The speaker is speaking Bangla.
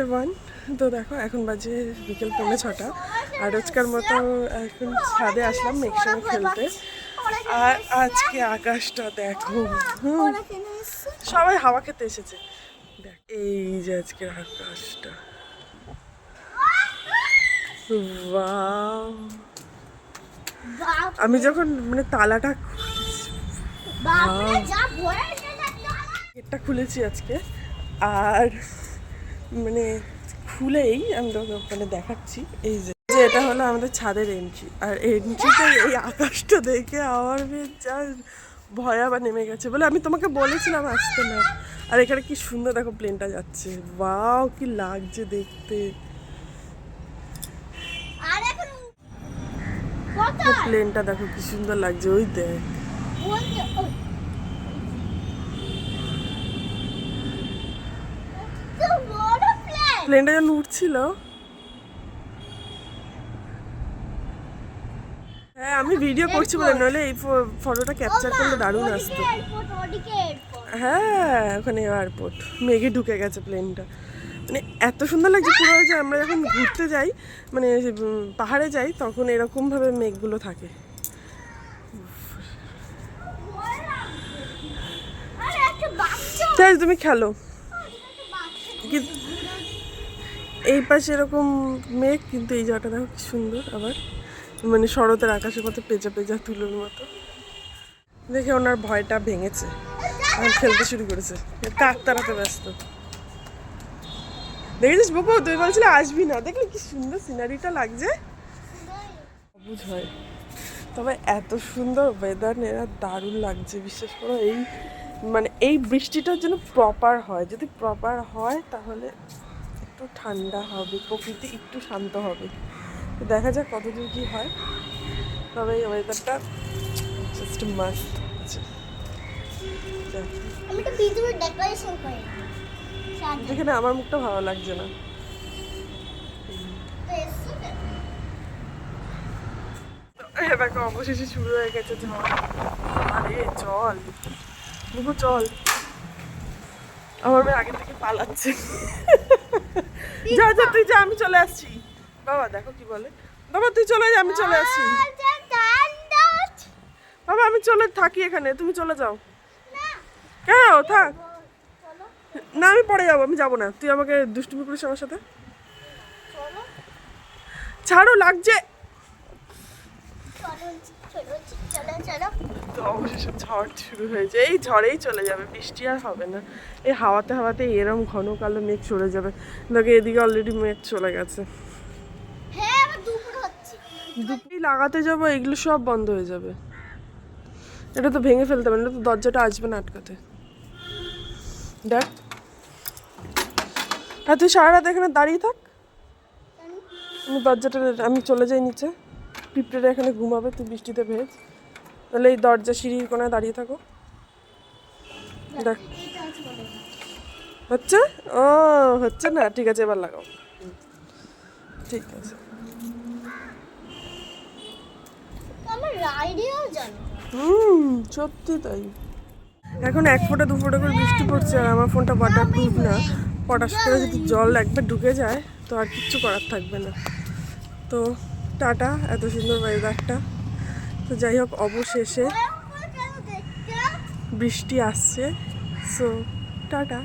এভরিওয়ান। তো দেখো এখন বাজে বিকেল 5:45 আর রোজকার মতো এখন ছাদে আসলাম মেঘের সঙ্গে খেলতে। আর আজকে আকাশটা দেখো, সবাই হাওয়া খেতে এসেছে। দেখ এই যে আজকের আকাশটা, ওয়াও। আমি যখন মানে তালাটা গেটটা খুলেছি আজকে, আর মানে খুলেই আমি তোকে মানে দেখাচ্ছি এই যে এটা হলো আমাদের ছাদের এন্ট্রি। আর এন্ট্রিতে এই আকাশটা দেখে আমার যা ভয়া বা নেমে গেছে বলে আমি তোমাকে বলেছিলাম আসতে না। আর এখানে কি সুন্দর দেখো প্লেনটা যাচ্ছে, ওয়াও কি লাগছে দেখতে। প্লেনটা দেখো কি সুন্দর লাগছে, ওই দেখ। প্লেনটা যখন উঠছিল, হ্যাঁ আমি ভিডিও করছি বলে, নইলে এই ফটোটা ক্যাপচার করলে দারুণ আসতো। হ্যাঁ ওখানে এয়ারপোর্ট, মেঘে ঢুকে গেছে প্লেনটা। মানে এত সুন্দর লাগছে পুরো, যে আমরা যখন ঘুরতে যাই মানে পাহাড়ে যাই তখন এরকমভাবে মেঘগুলো থাকে। তাই তুমি খেলো, এই পাশে এরকম মেঘ, কিন্তু এই জায়গাটা দেখো কি সুন্দর, আবার মানে শরতের আকাশের মতো পেঁচা পেঁচা তুলোর মতো। দেখে ওনার ভয়টা ভেঙেছে, এখন খেলতে শুরু করেছে, কাক তাড়াতে ব্যস্ত। দেখেছিস বাবু, তুই বলছিলে আসবি না, দেখলি কি সুন্দর সিনারিটা লাগছে। সবুজ হয়, তবে এত সুন্দর ওয়েদার এরা দারুণ লাগছে। বিশ্বাস করো, এই মানে এই বৃষ্টিটার জন্য প্রপার হয়, যদি প্রপার হয় তাহলে একটু ঠান্ডা হবে, প্রকৃতি একটু শান্ত হবে। তো দেখা যাক কতদূর কী হয়, তবে এই ওয়েদারটা জাস্ট মাস্ট আছে। যেখানে আমার মুখটা ভালো লাগছে না। দেখো অবশেষে শুরু হয়ে গেছে ঝড়। আরে চল বুবু চল, আমার মেয়ে আগে থেকে পালাচ্ছে। যা যা তুই যা, আমি চলে আসছি। বাবা দেখো কি বলে, বাবা তুই চলে যা, আমি চলে আসছি। বাবা আমি চলে থাকি এখানে, তুমি চলে যাও। কেন থাক না, আমি পরে যাবো, আমি যাবো না। তুই আমাকে দুষ্টুমি করিস আমার সাথে, ছাড়ো লাগছে। তো অবশেষে ঝড় শুরু হয়েছে, এই ঝড়েই চলে যাবে, বৃষ্টি আর হবে না। এই হাওয়াতে হাওয়াতে এরম ঘন কালো মেঘ চলে যাবে। দেখো এদিকে অলরেডি মেঘ চলে গেছে। দুপুরে লাগাতে যাবো, এগুলো সব বন্ধ হয়ে যাবে। এটা তো ভেঙে ফেলতে হবে না, তো দরজাটা আসবে না আটকাতে। দেখ, আর তুই সারা রাত এখানে দাঁড়িয়ে থাক, আমি দরজাটা আমি চলে যাই নিচে। পিঁপড়েরা এখানে ঘুমাবে, তুই বৃষ্টিতে ভেজ। তাহলে এই দরজা সিঁড়ির কোনায় দাঁড়িয়ে থাকো। দেখ হচ্ছে, ও হচ্ছে না, ঠিক আছে এবার লাগাও। ঠিক আছে, সত্যি তাই। এখন 1 ফোঁটা 2 ফোঁটা করে বৃষ্টি পড়ছে, আর আমার ফোনটা ওয়াটার প্রুফ না। পটাশ করে যদি জল একবার ঢুকে যায় তো আর কিচ্ছু করার থাকবে না। তো টাটা, এত সুন্দর ওয়েদারটা। তো যাই হোক, অবশেষে বৃষ্টি আসছে, সো টাটা।